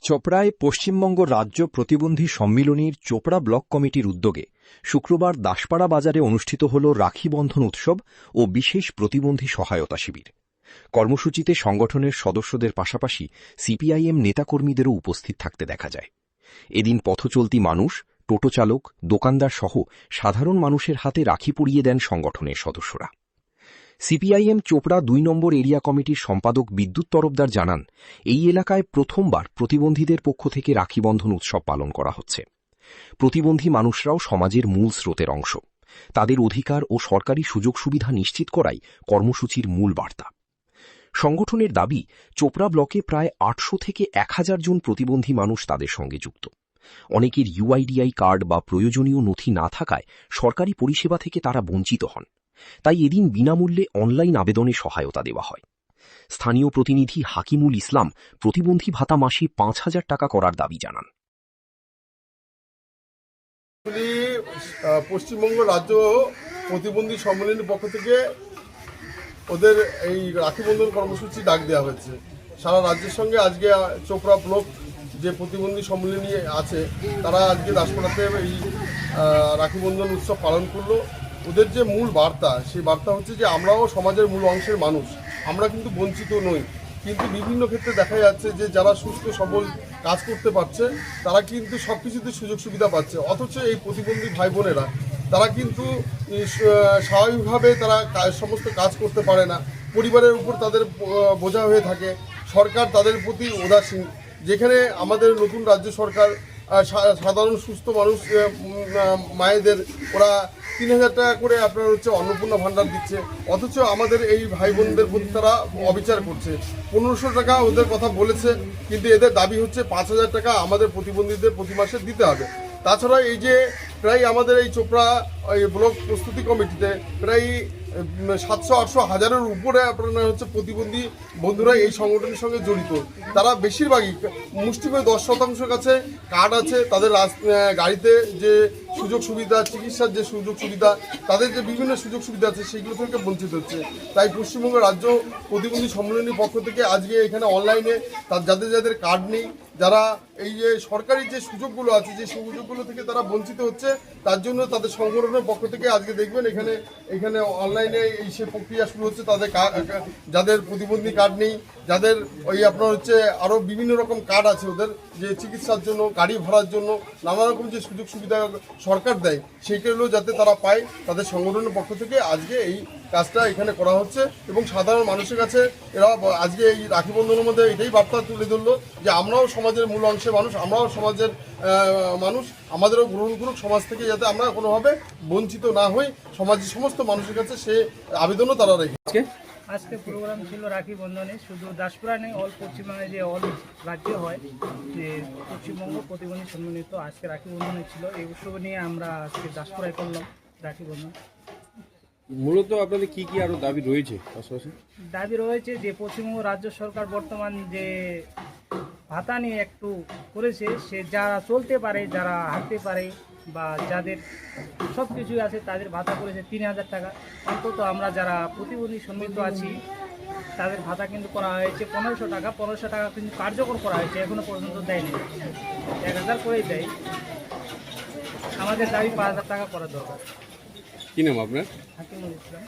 চোপড়ায় পশ্চিমবঙ্গ রাজ্য প্রতিবন্ধী সম্মিলনীর চোপড়া ব্লক কমিটির উদ্যোগে শুক্রবার দাসপাড়া বাজারে অনুষ্ঠিত হল রাখি বন্ধন উৎসব ও বিশেষ প্রতিবন্ধী সহায়তা শিবির। কর্মসূচিতে সংগঠনের সদস্যদের পাশাপাশি সিপিআইএম নেতাকর্মীদেরও উপস্থিত থাকতে দেখা যায়। এদিন পথচলতি মানুষ, টোটো চালক, দোকানদার সহ সাধারণ মানুষের হাতে রাখি পরিয়ে দেন সংগঠনের সদস্যরা। সিপিআইএম চোপড়া ২ নম্বর এরিয়া কমিটির সম্পাদক বিদ্যুৎ তরফদার জানান, এই এলাকায় প্রথমবার প্রতিবন্ধীদের পক্ষ থেকে রাখি বন্ধন উৎসব পালন করা হচ্ছে। প্রতিবন্ধী মানুষরাও সমাজের মূল স্রোতের অংশ। তাদের অধিকার ও সরকারি সুযোগ সুবিধা নিশ্চিত করাই কর্মসূচির মূল বার্তা। সংগঠনের দাবি, চোপড়া ব্লকে প্রায় ৮০০ থেকে ১০০০ জন প্রতিবন্ধী মানুষ তাদের সঙ্গে যুক্ত। অনেকের ইউআইডিআই কার্ড বা প্রয়োজনীয় নথি না থাকায় সরকারি পরিষেবা থেকে তারা বঞ্চিত হন। তাই এদিন বিনামূল্যে অনলাইন আবেদনে সহায়তা দেওয়া হয়। স্থানীয় প্রতিনিধি হাকিমুল ইসলাম প্রতিবন্ধী ভাতা মাসে ৫,০০০ টাকা করার দাবি জানান। পশ্চিমবঙ্গ রাজ্য প্রতিবন্ধী সম্মেলনের পক্ষ থেকে ওদের এই রাখি বন্ধন কর্মসূচি ডাক দেওয়া হয়েছে। সারা রাজ্যের সঙ্গে আজকে চোপড়া ব্লক যে প্রতিবন্ধী সম্মেলনী আছে তারা আজকে দাসপাড়াতে এই রাখি বন্ধন উৎসব পালন করলো। ওদের যে মূল বার্তা, সেই বার্তা হচ্ছে যে আমরাও সমাজের মূল অংশের মানুষ, আমরা কিন্তু বঞ্চিত নই। কিন্তু বিভিন্ন ক্ষেত্রে দেখা যাচ্ছে যে যারা সুস্থ সবল কাজ করতে পারছে তারা কিন্তু সব কিছুতে সুযোগ সুবিধা পাচ্ছে, অথচ এই প্রতিবন্ধী ভাই বোনেরা তারা কিন্তু স্বাভাবিকভাবে তারা সমস্ত কাজ করতে পারে না। পরিবারের উপর তাদের বোঝা হয়ে থাকে, সরকার তাদের প্রতি উদাসীন। যেখানে আমাদের নতুন রাজ্য সরকার সাধারণ সুস্থ মানুষ মায়েদের ওরা ৩,০০০ টাকা করে আপনার অন্নপূর্ণা ভাণ্ডার দিচ্ছে, অথচ আমাদের এই ভাই বোনদের প্রতি তারা অবিচার করছে। ১৫০০ টাকা ওদের কথা বলেছে, কিন্তু এদের দাবি হচ্ছে ৫,০০০ টাকা আমাদের প্রতিবন্ধীদের প্রতি মাসে দিতে হবে। তাছাড়া এই যে প্রায় আমাদের এই চোপড়া ব্লক প্রস্তুতি কমিটিতে প্রায় ৭০০-৮০০ হাজারের উপরে আপনার প্রতিবন্ধী বন্ধুরা এই সংগঠনের সঙ্গে জড়িত। তারা বেশিরভাগই মুষ্টিমেয় ১০% কাছে কার্ড আছে, তাদের গাড়িতে যে সুযোগ সুবিধা, চিকিৎসার যে সুযোগ সুবিধা, তাদের যে বিভিন্ন সুযোগ সুবিধা আছে সেগুলো থেকে বঞ্চিত হচ্ছে। তাই পশ্চিমবঙ্গ রাজ্য প্রতিবন্ধী সম্মেলনীর পক্ষ থেকে আজকে এখানে অনলাইনে যাদের যাদের কার্ড নেই, যারা এই যে সরকারি যে সুযোগগুলো আছে যে সুযোগগুলো থেকে তারা বঞ্চিত হচ্ছে, তার জন্য তাদের সংগঠনের পক্ষ থেকে আজকে দেখবেন এখানে অনলাইনে এই সে প্রক্রিয়া শুরু হচ্ছে। তাদের যাদের প্রতিবন্ধী কার্ড নেই, যাদের ওই আপনার আরও বিভিন্ন রকম কার্ড আছে, ওদের যে চিকিৎসার জন্য, গাড়ি ভাড়ার জন্য নানা রকম যে সুযোগ সুবিধা সরকার দেয় সেইগুলো যাতে তারা পায়, তাদের সংগঠনের পক্ষ থেকে আজকে এই কাজটা এখানে করা হচ্ছে। এবং সাধারণ মানুষের কাছে এরা আজকে এই রাখি বন্ধনের মধ্যে এটাই বার্তা তুলে ধরলো যে আমরাও সমাজের মূল অংশের মানুষ, আমরাও সমাজের মানুষ, আমাদেরও গ্রহণ করুক সমাজ থেকে, যাতে আমরা কোনোভাবে বঞ্চিত না হই। সমাজের সমস্ত মানুষের কাছে সে আবেদনও তারা রেখেছে। আজকে প্রোগ্রাম ছিল রাখি বন্ধনে, শুধু দাসপুরা নেই, অল পশ্চিমবঙ্গে যে অল রাজ্যে হয় যে পশ্চিমবঙ্গ প্রতিবন্ধী সম্মিলিত আজকে রাখি বন্ধনে ছিল। এই উৎসব নিয়ে আমরা আজকে দাসপুরায় করলাম রাখি বন্ধন। মূলত আপনাদের কি আরো দাবি রয়েছে? পাশাপাশি দাবি রয়েছে যে পশ্চিমবঙ্গ রাজ্য সরকার বর্তমান যে ভাতা নিয়ে একটু করেছে, সে যারা চলতে পারে, যারা হাঁটতে পারে বা যাদের সব কিছুই আছে তাদের ভাতা করেছে ৩,০০০ টাকা। অন্তত আমরা যারা প্রতিবন্ধী সম্মিলিত আছি তাদের ভাতা কিন্তু করা হয়েছে ১৫০০ টাকা। ১৫০০ টাকা কিন্তু কার্যকর করা হয়েছে, এখনো পর্যন্ত দেয়নি, ১,০০০ করেই দেয়। আমাদের দাবি ৫,০০০ টাকা করা দরকার। কি নাম আপনার? হাকিমুল ইসলাম।